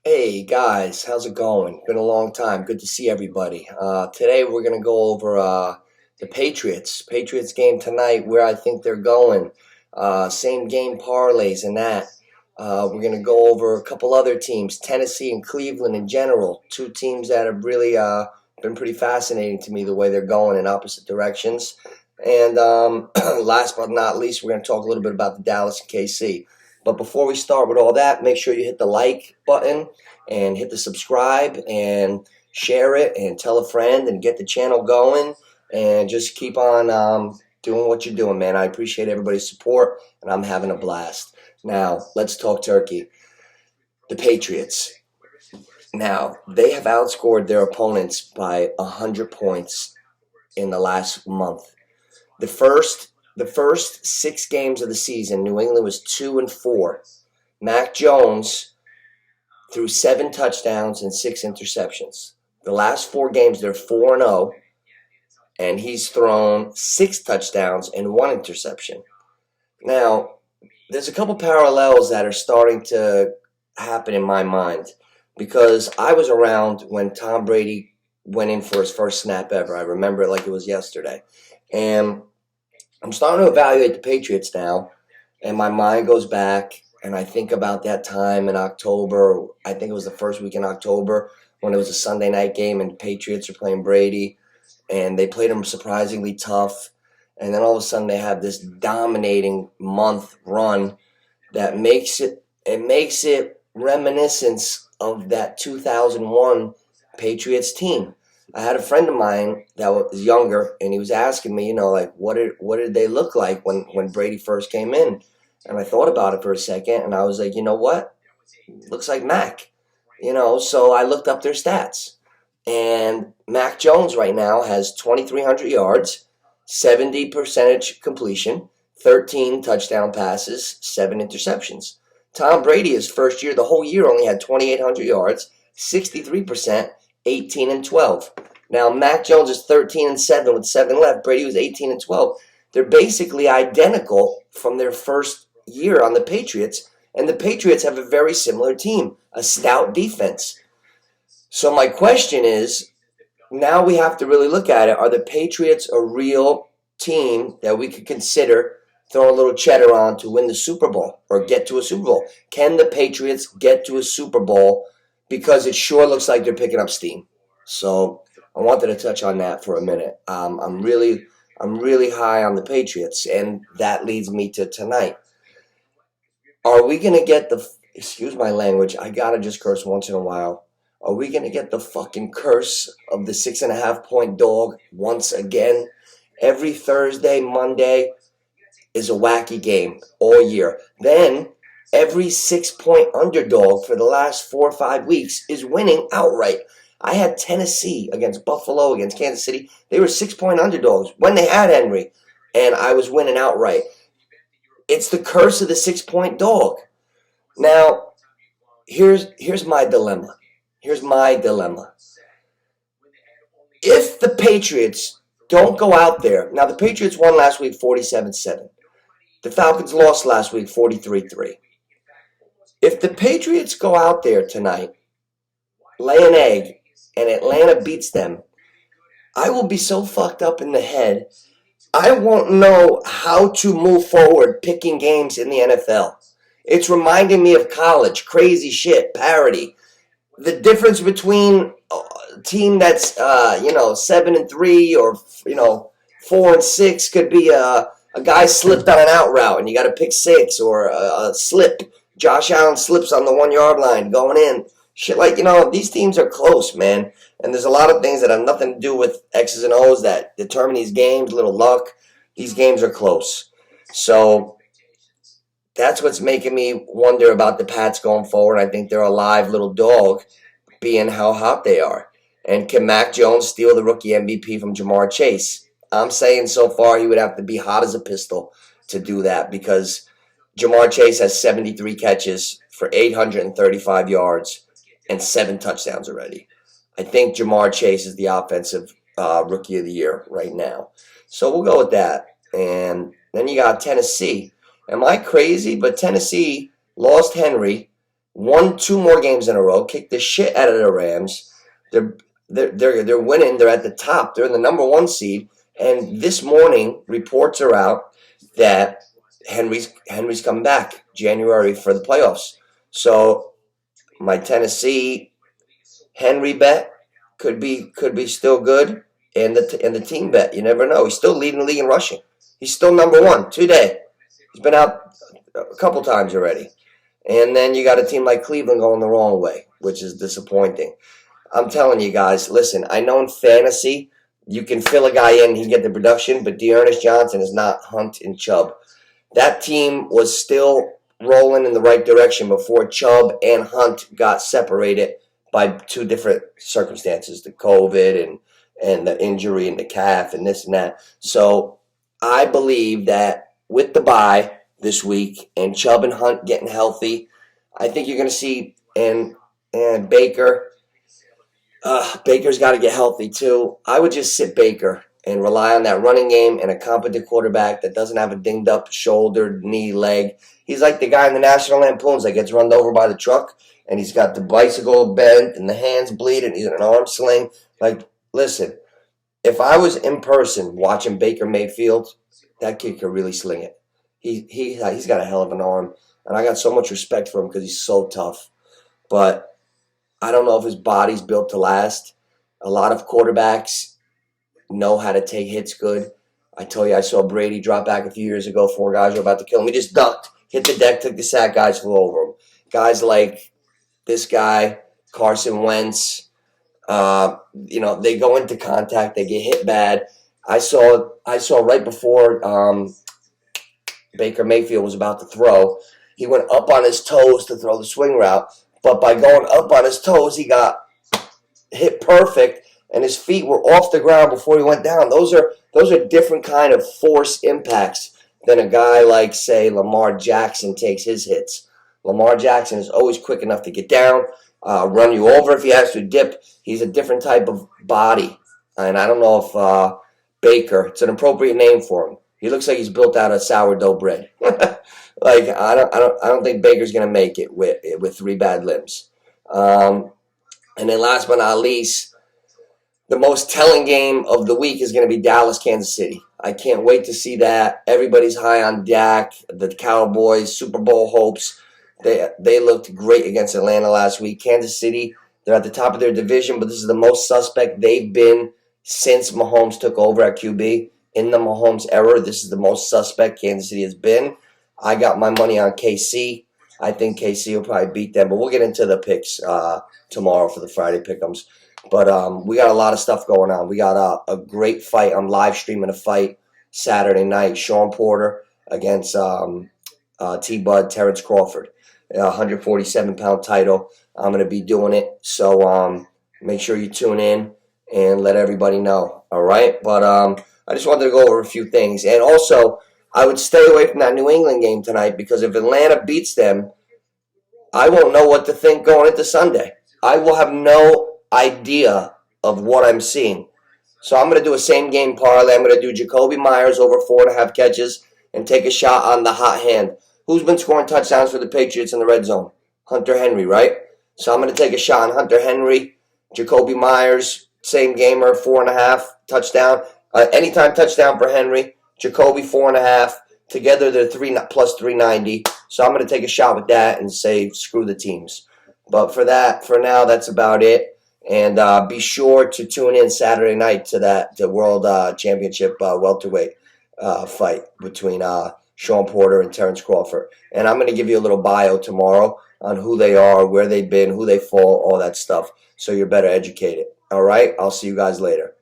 Hey guys, how's it going? Been a long time. Good to see everybody. Today we're gonna go over the Patriots. Patriots game tonight, where I think they're going. Same game parlays and that. We're gonna go over a couple other teams, Tennessee and Cleveland in general. Two teams that have really been pretty fascinating to me the way they're going in opposite directions. And last but not least, we're gonna talk a little bit about the Dallas and KC. But before we start with all that, make sure you hit the like button and hit the subscribe and share it and tell a friend and get the channel going and just keep on doing what you're doing, man. I appreciate everybody's support and I'm having a blast. Now, let's talk turkey. The Patriots. Now, they have outscored their opponents by 100 points in the last month. The first 6 games of the season, New England was 2-4. Mac Jones threw 7 touchdowns and 6 interceptions. The last 4 games, they're 4-0, and he's thrown 6 touchdowns and 1 interception. Now, there's a couple parallels that are starting to happen in my mind because I was around when Tom Brady went in for his first snap ever. I remember it like it was yesterday. And I'm starting to evaluate the Patriots now, and my mind goes back, and I think about that time in October. I think it was the first week in October when it was a Sunday night game, and the Patriots were playing Brady, and they played him surprisingly tough. And then all of a sudden they have this dominating month run that makes it reminiscent of that 2001 Patriots team. I had a friend of mine that was younger, and he was asking me, like, what did they look like when Brady first came in? And I thought about it for a second, and I was like, you know what? Looks like Mac. So I looked up their stats. And Mac Jones right now has 2,300 yards, 70% completion, 13 touchdown passes, 7 interceptions. Tom Brady, his first year, the whole year, only had 2,800 yards, 63%, 18-12. Now, Mac Jones is 13-7 with 7 left. Brady was 18-12. They're basically identical from their first year on the Patriots, and the Patriots have a very similar team, a stout defense. So my question is, now we have to really look at it. Are the Patriots a real team that we could consider throwing a little cheddar on to win the Super Bowl or get to a Super Bowl? Can the Patriots get to a Super Bowl? Because it sure looks like they're picking up steam. So I wanted to touch on that for a minute. I'm really high on the Patriots, and that leads me to tonight. Are we going to get excuse my language, I got to just curse once in a while. Are we going to get the fucking curse of the 6.5-point dog once again? Every Thursday, Monday is a wacky game all year. Then every 6-point underdog for the last 4 or 5 weeks is winning outright. I had Tennessee against Buffalo, against Kansas City. They were 6-point underdogs when they had Henry, and I was winning outright. It's the curse of the 6-point dog. Now, here's my dilemma. Here's my dilemma. If the Patriots don't go out there, now the Patriots won last week 47-7. The Falcons lost last week 43-3. If the Patriots go out there tonight, lay an egg, and Atlanta beats them, I will be so fucked up in the head, I won't know how to move forward picking games in the NFL. It's reminding me of college, crazy shit, parody. The difference between a team that's 7-3 or 4-6 could be a guy slipped on an out route and you got to pick 6, or a slip. Josh Allen slips on the 1-yard line going in. Shit, these teams are close, man. And there's a lot of things that have nothing to do with X's and O's that determine these games, little luck. These games are close. So that's what's making me wonder about the Pats going forward. I think they're a live little dog, being how hot they are. And can Mac Jones steal the rookie MVP from Jamar Chase? I'm saying so far he would have to be hot as a pistol to do that, because Jamar Chase has 73 catches for 835 yards and 7 touchdowns already. I think Jamar Chase is the offensive rookie of the year right now. So we'll go with that. And then you got Tennessee. Am I crazy? But Tennessee lost Henry. won 2 more games in a row, kicked the shit out of the Rams. They're winning. They're at the top. They're in the #1 seed. And this morning, reports are out that Henry's coming back January for the playoffs. So my Tennessee Henry bet could be still good, and the team bet. You never know. He's still leading the league in rushing. He's still #1 today. He's been out a couple times already. And then you got a team like Cleveland going the wrong way, which is disappointing. I'm telling you guys, listen, I know in fantasy you can fill a guy in, he can get the production, but Dearness Johnson is not Hunt and Chubb. That team was still rolling in the right direction before Chubb and Hunt got separated by 2 different circumstances, the COVID and the injury in the calf and this and that. So I believe that with the bye this week and Chubb and Hunt getting healthy, I think you're going to see and Baker. Baker's got to get healthy too. I would just sit Baker and rely on that running game and a competent quarterback that doesn't have a dinged up shoulder, knee, leg. He's like the guy in the National Lampoons that gets run over by the truck and he's got the bicycle bent and the hands bleed and he's in an arm sling. Like, listen, if I was in person watching Baker Mayfield, that kid could really sling it. He's got a hell of an arm, and I got so much respect for him because he's so tough. But I don't know if his body's built to last. A lot of quarterbacks know how to take hits good. I told you I saw Brady drop back a few years ago. 4 guys were about to kill him. He just ducked, hit the deck, took the sack. Guys flew over him. Guys like this guy, Carson Wentz, they go into contact. They get hit bad. I saw right before Baker Mayfield was about to throw, he went up on his toes to throw the swing route. But by going up on his toes, he got hit perfect, and his feet were off the ground before he went down. Those are different kind of force impacts than a guy like, say, Lamar Jackson takes his hits. Lamar Jackson is always quick enough to get down, run you over if he has to dip. He's a different type of body, and I don't know if Baker, it's an appropriate name for him. He looks like he's built out of sourdough bread. Like I don't think Baker's gonna make it with 3 bad limbs. And then last but not least, the most telling game of the week is gonna be Dallas, Kansas City. I can't wait to see that. Everybody's high on Dak, the Cowboys, Super Bowl hopes. They looked great against Atlanta last week. Kansas City, they're at the top of their division, but this is the most suspect they've been since Mahomes took over at QB. In the Mahomes era, this is the most suspect Kansas City has been. I got my money on KC. I think KC will probably beat them, but we'll get into the picks tomorrow for the Friday pick'ems. But we got a lot of stuff going on. We got a great fight. I'm live streaming a fight Saturday night. Sean Porter against T-Bud, Terrence Crawford. 147-pound title. I'm going to be doing it. So make sure you tune in and let everybody know. All right? But I just wanted to go over a few things. And also, I would stay away from that New England game tonight because if Atlanta beats them, I won't know what to think going into Sunday. I will have no idea of what I'm seeing. So I'm going to do a same-game parlay. I'm going to do Jacoby Myers over 4.5 catches and take a shot on the hot hand. Who's been scoring touchdowns for the Patriots in the red zone? Hunter Henry, right? So I'm going to take a shot on Hunter Henry, Jacoby Myers, same gamer, 4.5 touchdown. Anytime touchdown for Henry. Jacoby 4.5. Together they're plus 390. So I'm going to take a shot with that and say screw the teams. But for now, that's about it. And be sure to tune in Saturday night to the World Championship welterweight fight between Sean Porter and Terrence Crawford. And I'm going to give you a little bio tomorrow on who they are, where they've been, who they fought, all that stuff. So you're better educated. All right? I'll see you guys later.